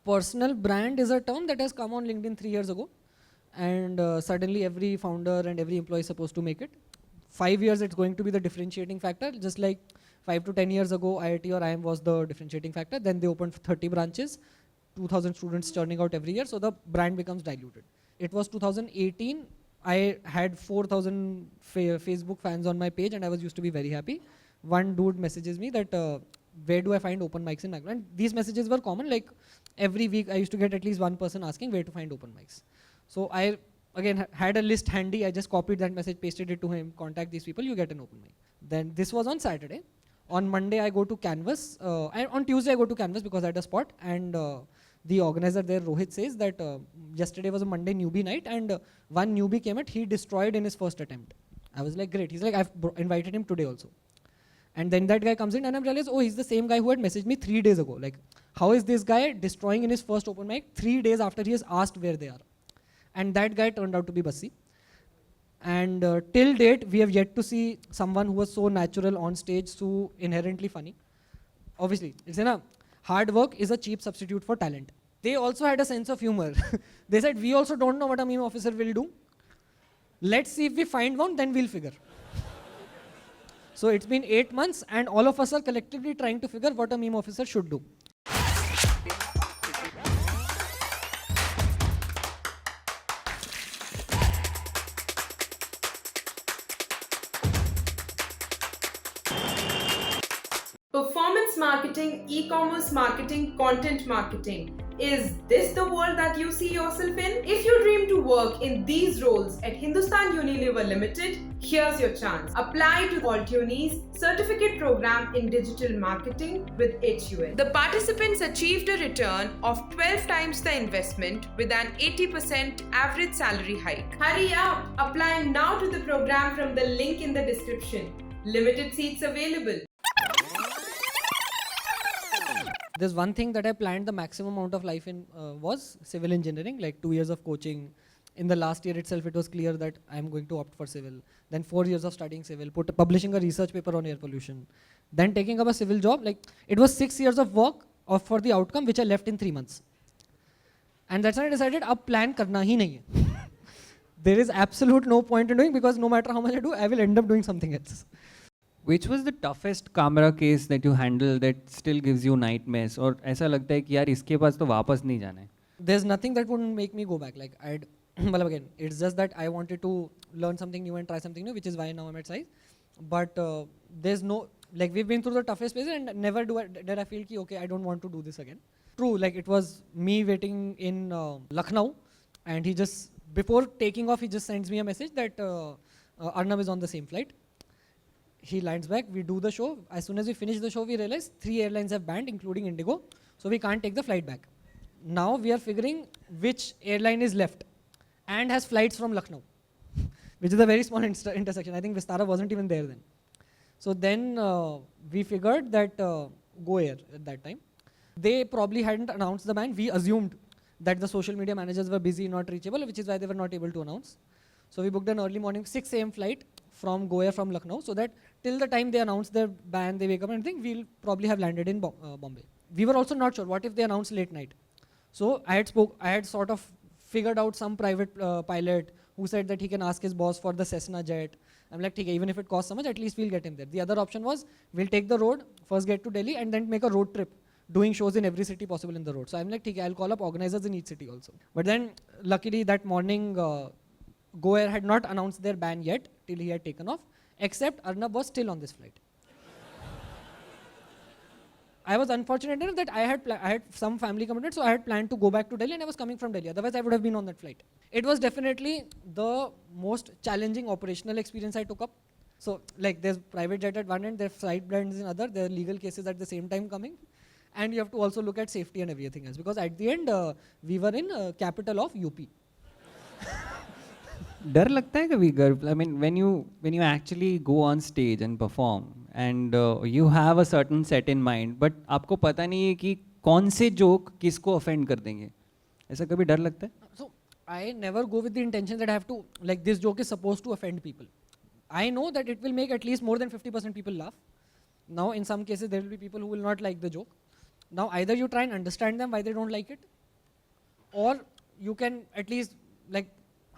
personal brand is a term that has come on LinkedIn 3 years ago. And suddenly every founder and every employee is supposed to make it. 5 years it's going to be the differentiating factor, just like 5 to 10 years ago IIT or IIM was the differentiating factor. Then they opened 30 branches, 2,000 students churning out every year, so the brand becomes diluted. It was 2018, I had 4,000 Facebook fans on my page and I was used to be very happy. One dude messages me that where do I find open mics in Nagaland? And these messages were common, like every week I used to get at least one person asking where to find open mics. So I again had a list handy, I just copied that message, pasted it to him, contact these people, you get an open mic. Then this was on Saturday. On Monday I go to Canvas, and on Tuesday I go to Canvas because I had a spot, and the organizer there, Rohit, says that yesterday was a Monday newbie night and one newbie came at, he destroyed in his first attempt. I was like, great. He's like, I've invited him today also. And then that guy comes in and I realized, oh, he's the same guy who had messaged me 3 days ago. Like, how is this guy destroying in his first open mic 3 days after he has asked where they are? And that guy turned out to be Bassi. And till date, we have yet to see someone who was so natural on stage, so inherently funny. Obviously, it's hard work is a cheap substitute for talent. They also had a sense of humor. They said, we also don't know what a meme officer will do. Let's see if we find one, then we'll figure. So it's been 8 months and all of us are collectively trying to figure what a meme officer should do. Performance marketing, e-commerce marketing, content marketing. Is this the world that you see yourself in? If you dream to work in these roles at Hindustan Unilever Limited, here's your chance. Apply to AltUni's certificate program in digital marketing with HUL. The participants achieved a return of 12 times the investment with an 80% average salary hike. Hurry up! Apply now to the program from the link in the description. Limited seats available. There's one thing that I planned the maximum amount of life in was civil engineering, like 2 years of coaching. In the last year itself, it was clear that I'm going to opt for civil. Then 4 years of studying civil, publishing a research paper on air pollution. Then taking up a civil job. Like, it was 6 years of work for the outcome, which I left in 3 months. And that's when I decided, ab plan karna hi nahi hai. There is absolute no point in doing, because no matter how much I do, I will end up doing something else. Which was the toughest Kamra case that you handled that still gives you nightmares? और ऐसा लगता है कि यार इसके पास तो वापस नहीं जाना है. There's nothing that wouldn't make me go back. Like well, again, it's just that I wanted to learn something new and try something new, which is why now I'm at SAI. But there's no, like, we've been through the toughest phases and never did I feel ki, okay, I don't want to do this again. True, like it was me waiting in Lucknow, and he just, before taking off, he just sends me a message that Arnab is on the same flight. He lands back, we do the show. As soon as we finish the show, we realize 3 airlines have banned, including Indigo. So we can't take the flight back. Now we are figuring which airline is left and has flights from Lucknow, which is a very small intersection. I think Vistara wasn't even there then. So then we figured that Go Air at that time. They probably hadn't announced the ban. We assumed that the social media managers were busy, not reachable, which is why they were not able to announce. So we booked an early morning 6 a.m. flight from Go Air from Lucknow, so that till the time they announce their ban, they wake up and think we'll probably have landed in Bombay. We were also not sure, what if they announce late night? So I had sort of figured out some private pilot who said that he can ask his boss for the Cessna jet. I'm like, okay, even if it costs so much, at least we'll get him there. The other option was, we'll take the road, first get to Delhi, and then make a road trip, doing shows in every city possible in the road. So I'm like, okay, I'll call up organizers in each city also. But then, luckily that morning, Go Air had not announced their ban yet, till he had taken off, except Arnab was still on this flight. I was unfortunate enough that I had some family commitment, so I had planned to go back to Delhi and I was coming from Delhi. Otherwise, I would have been on that flight. It was definitely the most challenging operational experience I took up. So, like, there's private jet at one end, there's flight bans in other, there are legal cases at the same time coming. And you have to also look at safety and everything else. Because at the end, we were in capital of UP. डर लगता है कभी गर्व? I mean, when you actually go on stage and perform and you have a certain set in mind, but आपको पता नहीं है कि कौन से joke किसको offend कर देंगे, ऐसा कभी डर लगता है? So I never go with the intention that I have to, like, this joke is supposed to offend people. I know that it will make at least more than 50% people laugh. Now in some cases there will be people who will not like the joke. Now either you try and understand them why they don't like it, or you can at least like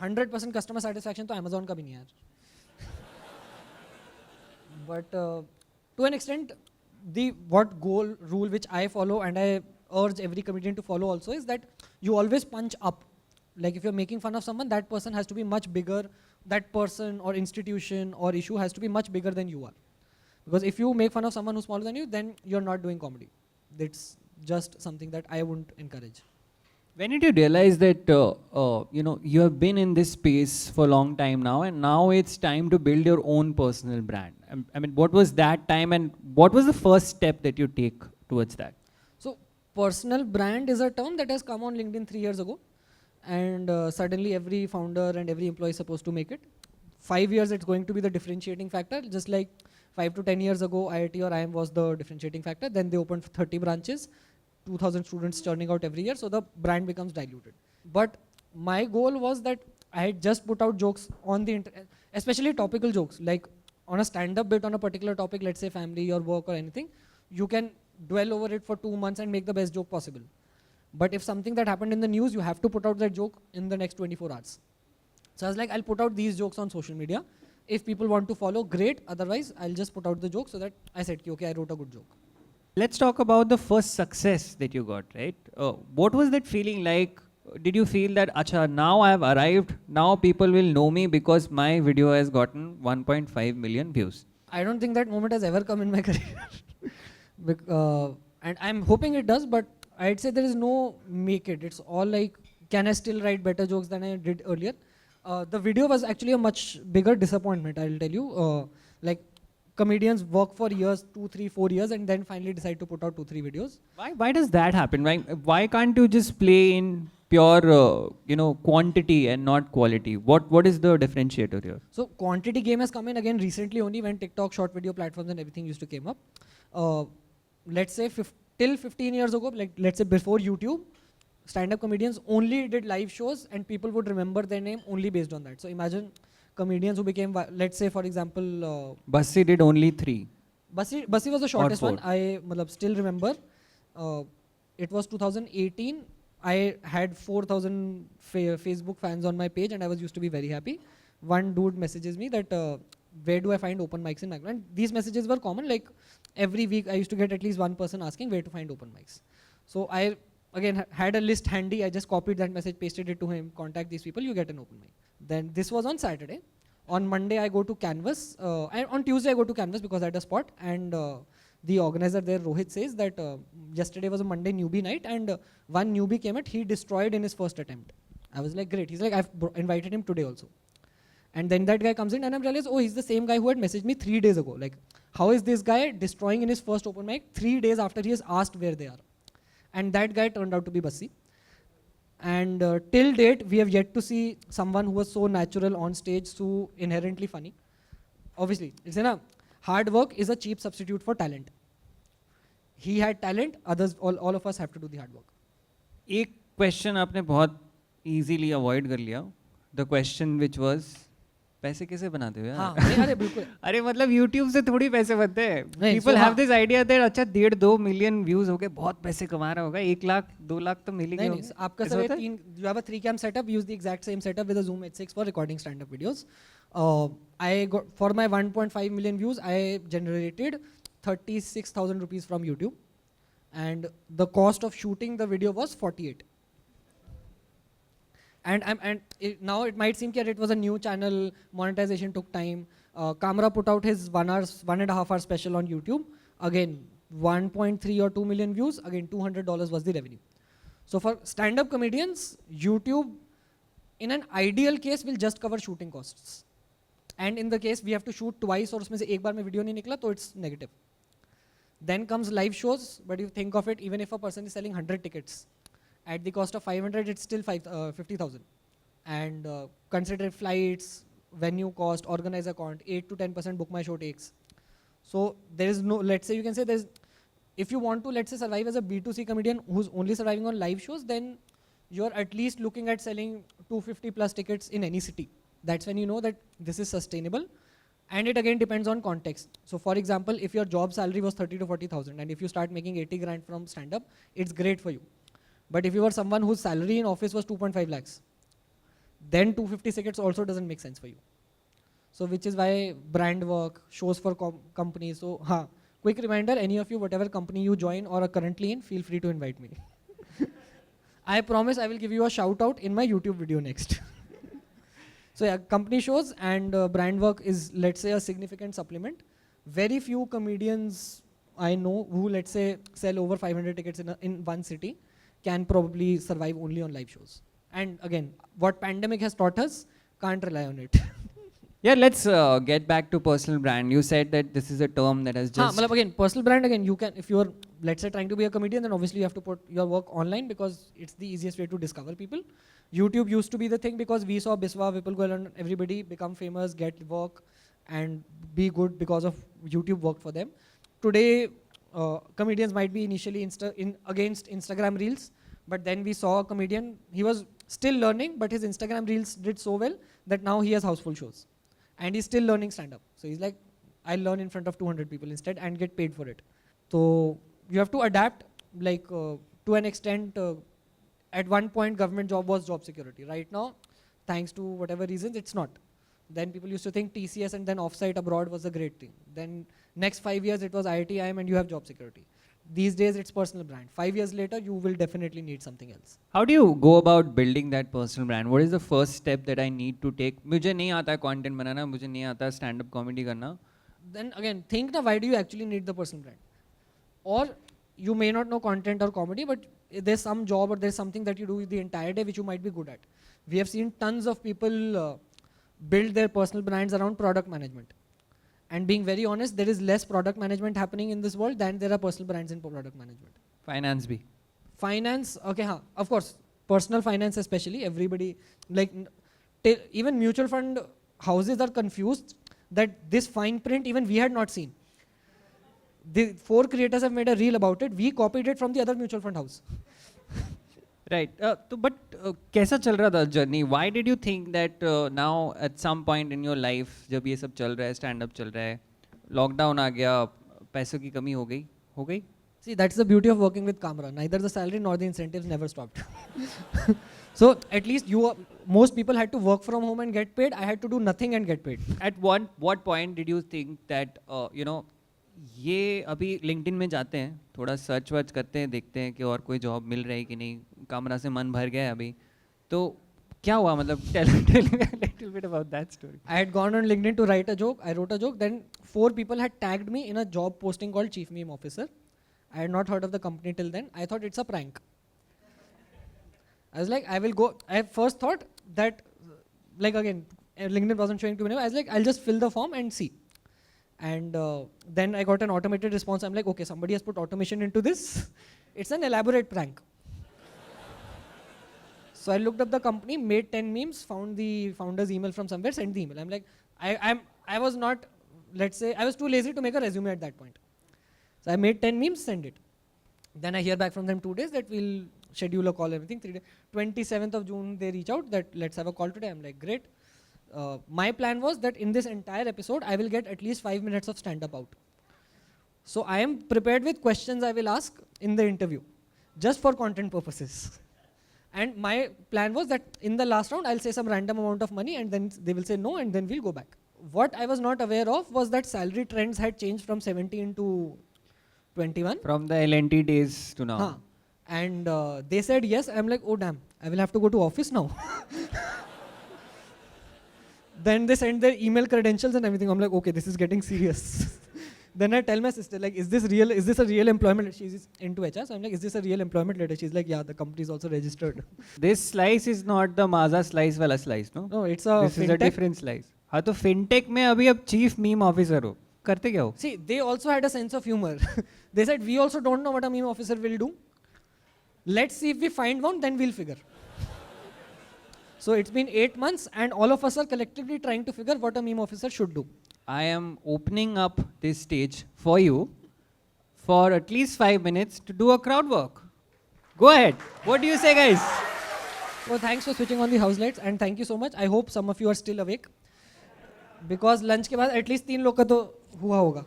100% customer satisfaction to Amazon ka bhi nahi yaar. But to an extent, the what goal rule which I follow and I urge every comedian to follow also is that you always punch up. Like if you're making fun of someone, that person has to be much bigger. That person or institution or issue has to be much bigger than you are. Because if you make fun of someone who's smaller than you, then you're not doing comedy. That's just something that I wouldn't encourage. When did you realize that you have been in this space for a long time now, and now it's time to build your own personal brand? I mean, what was that time, and what was the first step that you take towards that? So personal brand is a term that has come on LinkedIn 3 years ago, and suddenly every founder and every employee is supposed to make it. 5 years it's going to be the differentiating factor, just like 5 to 10 years ago IIT or IIM was the differentiating factor. Then they opened 30 branches, 2,000 students churning out every year, so the brand becomes diluted. But my goal was that I had just put out jokes on the internet, especially topical jokes, like on a stand-up bit on a particular topic, let's say family or work or anything, you can dwell over it for 2 months and make the best joke possible. But if something that happened in the news, you have to put out that joke in the next 24 hours. So I was like, I'll put out these jokes on social media. If people want to follow, great. Otherwise, I'll just put out the joke so that I said, okay, I wrote a good joke. Let's talk about the first success that you got, right? What was that feeling like? Did you feel that, acha, now I have arrived, now people will know me because my video has gotten 1.5 million views? I don't think that moment has ever come in my career. And I'm hoping it does, but I'd say there is no make it. It's all like, can I still write better jokes than I did earlier? The video was actually a much bigger disappointment, I'll tell you. Like comedians work for years, 2, 3, 4 years, and then finally decide to put out 2, 3 videos. Why does that happen? Why can't you just play in pure quantity and not quality? What is the differentiator here? So quantity game has come in again recently only when TikTok, short video platforms and everything used to came up. Let's say till 15 years ago, like let's say before YouTube, stand-up comedians only did live shows and people would remember their name only based on that. So imagine comedians who became, let's say for example... Bassi did only 3. Bassi was the shortest one. 4. I still remember. It was 2018. I had 4,000 Facebook fans on my page and I was used to be very happy. One dude messages me that where do I find open mics in Bangalore? And these messages were common, like every week I used to get at least one person asking where to find open mics. So I again had a list handy. I just copied that message, pasted it to him, contact these people, you get an open mic. Then this was on Saturday. On Monday I go to Canvas. And on Tuesday I go to Canvas because I had a spot, and the organizer there, Rohit, says that yesterday was a Monday newbie night and one newbie came at, he destroyed in his first attempt. I was like, great. He's like, I've invited him today also. And then that guy comes in and I realized, oh, he's the same guy who had messaged me 3 days ago. Like, how is this guy destroying in his first open mic 3 days after he has asked where they are? And that guy turned out to be Bassi. And till date, we have yet to see someone who was so natural on stage, so inherently funny. Obviously, it's hard work is a cheap substitute for talent. He had talent, others, all of us have to do the hard work. एक question आपने बहुत easily avoid कर लिया. The question which was, पैसे कैसे बनाते हो यार? हाँ, अरे बिल्कुल. अरे मतलब YouTube से थोड़ी पैसे बनते हैं. People so have this idea that अच्छा 1.5-2 million views हो गए, बहुत पैसे कमा रहा होगा, 1 लाख 2 लाख तो मिल ही गए होंगे. आपका सब you have a 3-cam setup, use the exact same setup with a Zoom H6 for recording stand-up videos. I got, for my 1.5 million views, I generated 36,000 rupees from YouTube, and the cost of shooting the video was 48. Now it might seem that it was a new channel, monetization took time. Kamra put out his 1.5 hour special on YouTube. Again, 1.3 or 2 million views. Again, $200 was the revenue. So for stand-up comedians, YouTube, in an ideal case, will just cover shooting costs. And in the case we have to shoot twice और उसमें से एक बार में video नहीं निकला, तो it's negative. Then comes live shows, but you think of it, even if a person is selling 100 tickets, at the cost of 500, it's still 50,000. And consider flights, venue cost, organizer count, 8 to 10% book my show takes. So there is no, let's say you can say there's, if you want to, let's say, survive as a B2C comedian who's only surviving on live shows, then you're at least looking at selling 250 plus tickets in any city. That's when you know that this is sustainable. And it again depends on context. So for example, if your job salary was 30 to 40,000 and if you start making 80 grand from stand-up, it's great for you. But if you were someone whose salary in office was 2.5 lakhs, then 250 tickets also doesn't make sense for you. So which is why brand work, shows for companies. So quick reminder, any of you, whatever company you join or are currently in, feel free to invite me. I promise I will give you a shout out in my YouTube video next. So yeah, company shows and brand work is, let's say, a significant supplement. Very few comedians I know who, let's say, sell over 500 tickets in one city can probably survive only on live shows. And again, what pandemic has taught us, can't rely on it. Yeah, let's get back to personal brand. You said that this is a term that has just... Again, personal brand, again, you can, if you're, let's say, trying to be a comedian, then obviously you have to put your work online because it's the easiest way to discover people. YouTube used to be the thing because we saw Biswa, Vipul Goyal and everybody become famous, get work and be good because of YouTube worked for them. Today, comedians might be initially against Instagram Reels, but then we saw a comedian, he was still learning, but his Instagram Reels did so well that now he has houseful shows. And he's still learning stand-up. So he's like, I'll learn in front of 200 people instead and get paid for it. So you have to adapt, like to an extent. At one point, government job was job security. Right now, thanks to whatever reasons, it's not. Then people used to think TCS and then offsite abroad was a great thing. Then next 5 years, it was IIM and you have job security. These days, it's personal brand. 5 years later, you will definitely need something else. How do you go about building that personal brand? What is the first step that I need to take? मुझे नहीं आता है content बनाना, मुझे नहीं आता है stand-up comedy करना. Then again, think now, why do you actually need the personal brand? Or you may not know content or comedy, but there's some job or there's something that you do the entire day which you might be good at. We have seen tons of people build their personal brands around product management. And being very honest, there is less product management happening in this world than there are personal brands in product management. Finance bhi. Finance, okay, of course, personal finance especially, everybody, like even mutual fund houses are confused that this fine print even we had not seen. The 4 creators have made a reel about it. We copied it from the other mutual fund house. Right. But कैसा चल रहा था journey? Why did you think that now at some point in your life, जब ये सब चल रहा है, stand-up चल रहा है, lockdown आ गया, पैसों की कमी हो गई? See, that's the beauty of working with Kamra. Neither the salary nor the incentives never stopped. So at least most people had to work from home and get paid. I had to do nothing and get paid. At what point did you think that ये अभी LinkedIn में जाते हैं, थोड़ा search वर्च करते हैं, देखते हैं कि और कोई जॉब मिल रही है कि नहीं, कामरा से मन भर गया है अभी, तो क्या हुआ, मतलब tell me a little bit about that story. I had gone on LinkedIn to write a joke. I wrote a joke. Then 4 people had tagged me in a job posting called Chief Meme Officer. I had not heard of the company till then. I thought it's a prank. I was like, I will go. I first thought that, like again, LinkedIn wasn't showing too many. I was like, I'll just fill the form and see. And then I got an automated response. I'm like, okay, somebody has put automation into this. It's an elaborate prank. So I looked up the company, made 10 memes, found the founder's email from somewhere, sent the email. I'm like, I was not, let's say, I was too lazy to make a resume at that point. So I made 10 memes, send it. Then I hear back from them 2 days that we'll schedule a call, everything. 3 days. 27th of June, they reach out that let's have a call today. I'm like, great. My plan was that in this entire episode, I will get at least 5 minutes of stand-up out. So I am prepared with questions I will ask in the interview, just for content purposes. And my plan was that in the last round, I'll say some random amount of money and then they will say no and then we'll go back. What I was not aware of was that salary trends had changed from 17 to 21. From the LNT days to now. And they said yes. I'm like, oh damn, I will have to go to office now. Then they sent their email credentials and everything. I'm like, okay, this is getting serious. Then I tell my sister, like, is this real? Is this a real employment? She's into HR. So I'm like, is this a real employment letter? She's like, yeah, the company is also registered. This slice is not the Maza slice wala slice, no? No, it's a This is a different slice. हाँ तो fintech में अभी अब chief meme officer हो. करते क्या हो? See, they also had a sense of humor. They said, we also don't know what a meme officer will do. Let's see if we find one, then we'll figure. So it's been 8 months and all of us are collectively trying to figure what a meme officer should do. I am opening up this stage for you for at least 5 minutes to do a crowd work. Go ahead. What do you say, guys? Well, thanks for switching on the house lights and thank you so much. I hope some of you are still awake. Because lunch के बाद at least 3 लोग का तो हुआ होगा.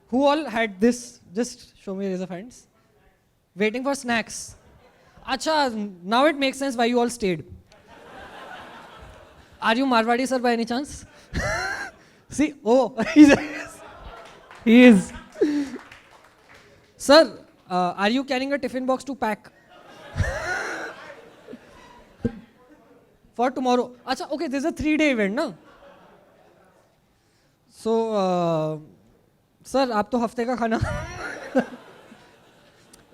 Who all had this? Just show me raise of hands. Waiting for snacks. Acha, now it makes sense why you all stayed. Are you Marwadi, sir, by any chance? See, oh, he is. Sir, are you carrying a tiffin box to pack? For tomorrow. Acha, okay, this is a 3-day event, no? So, sir, आप तो हफ्ते का खाना.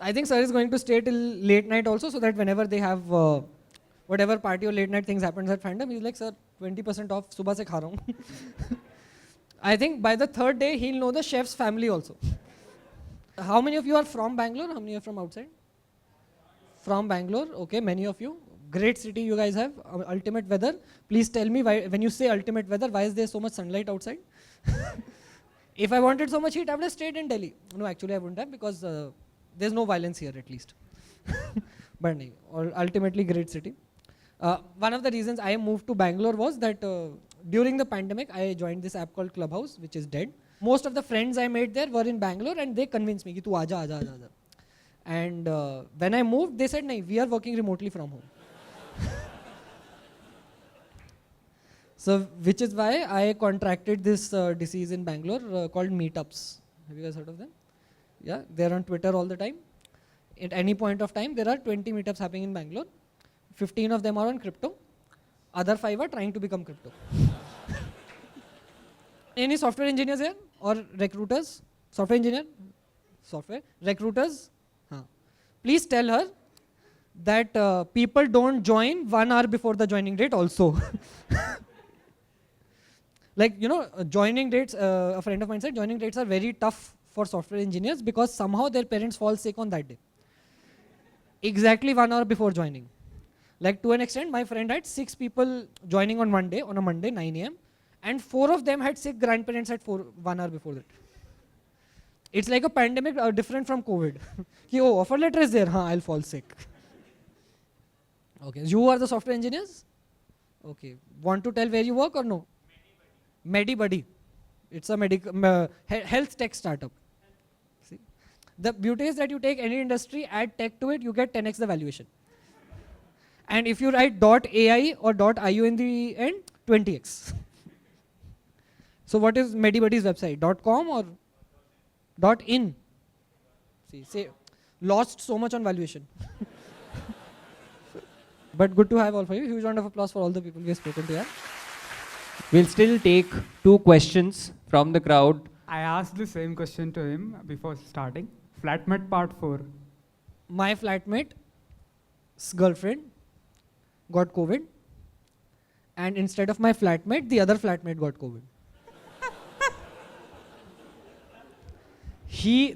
I think sir is going to stay till late night also, so that whenever they have whatever party or late night things happens at fandom, he's like, sir, 20% off, सुबह से खा रहा हूँ. I think by the 3rd day, he'll know the chef's family also. How many of you are from Bangalore? How many are from outside? From Bangalore, okay, many of you. Great city you guys have, ultimate weather. Please tell me why, when you say ultimate weather, why is there so much sunlight outside? If I wanted so much heat, I would have stayed in Delhi. No, actually I wouldn't have, because there's no violence here at least. But no, or ultimately great city. One of the reasons I moved to Bangalore was that during the pandemic, I joined this app called Clubhouse, which is dead. Most of the friends I made there were in Bangalore, and they convinced me, ki tu aaja, aaja, aaja. And when I moved, they said, nahi, we are working remotely from home. So, which is why I contracted this disease in Bangalore called meetups. Have you guys heard of them? Yeah, they're on Twitter all the time. At any point of time, there are 20 meetups happening in Bangalore. 15 of them are on crypto. Other 5 are trying to become crypto. Any software engineers here? Or recruiters? Software engineer? Software? Recruiters? Huh. Please tell her that people don't join 1 hour before the joining date also. Like, you know, joining dates, a friend of mine said, joining dates are very tough for software engineers because somehow their parents fall sick on that day. Exactly 1 hour before joining. Like, to an extent, my friend had 6 people joining on one day, on a Monday, 9 AM, and 4 of them had sick grandparents at 1 hour before that. It's like a pandemic different from COVID. Ki, oh, offer letter is there, I'll fall sick. Okay, you are the software engineers? Okay, want to tell where you work or no? MediBuddy. It's a health tech startup. See? The beauty is that you take any industry, add tech to it, you get 10x the valuation. And if you write .ai or .io in the end, 20x. So what is MediBuddy's website? .com or .in? See, say, lost so much on valuation. But good to have all for you. Huge round of applause for all the people we have spoken to here. We'll still take 2 questions from the crowd. I asked the same question to him before starting. Flatmate part 4. My flatmate's girlfriend got COVID, and instead of my flatmate, the other flatmate got COVID.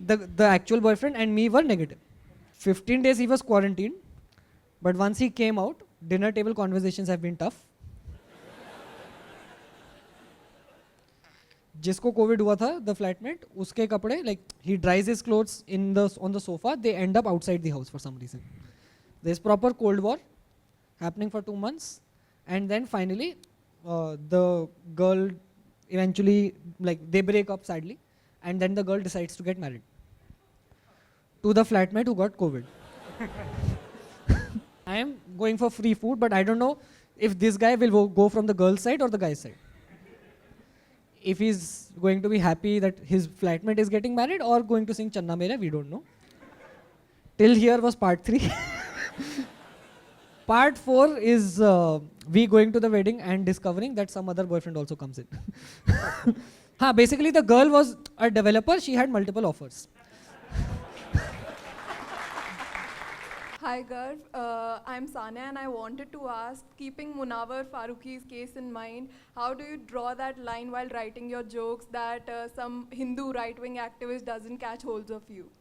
The actual boyfriend and me were negative. 15 days he was quarantined, but once he came out, dinner table conversations have been tough. जिसको Covid हुआ था, the flatmate, उसके कपड़े, like he dries his clothes on the sofa, they end up outside the house for some reason. There's proper cold war happening for 2 months, and then finally the girl eventually, like, they break up sadly, and then the girl decides to get married to the flatmate who got COVID. I am going for free food, but I don't know if this guy will go from the girl's side or the guy's side. If he's going to be happy that his flatmate is getting married or going to sing Channa Mera, we don't know. Till here was part 3. Part 4 is we going to the wedding and discovering that some other boyfriend also comes in. Basically the girl was a developer, she had multiple offers. Hi Garv, I'm Sania and I wanted to ask, keeping Munawar Farooqi's case in mind, how do you draw that line while writing your jokes that some Hindu right-wing activist doesn't catch hold of you?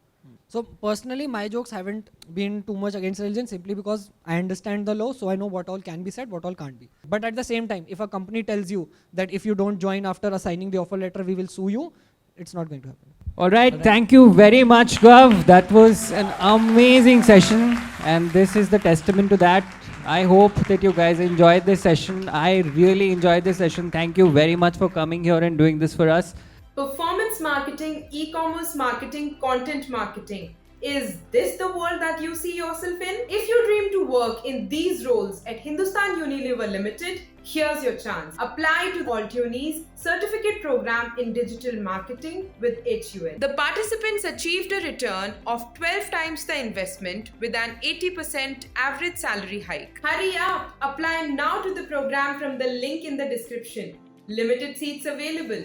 So personally, my jokes haven't been too much against religion simply because I understand the law, so I know what all can be said, what all can't be. But at the same time, if a company tells you that if you don't join after assigning the offer letter, we will sue you, it's not going to happen. All right, thank you very much, Garv. That was an amazing session, and this is the testament to that. I hope that you guys enjoyed this session. I really enjoyed this session. Thank you very much for coming here and doing this for us. Performance marketing, e-commerce marketing, content marketing. Is this the world that you see yourself in? If you dream to work in these roles at Hindustan Unilever Limited, here's your chance. Apply to AltUni's certificate program in digital marketing with HUL. The participants achieved a return of 12 times the investment with an 80% average salary hike. Hurry up! Apply now to the program from the link in the description. Limited seats available.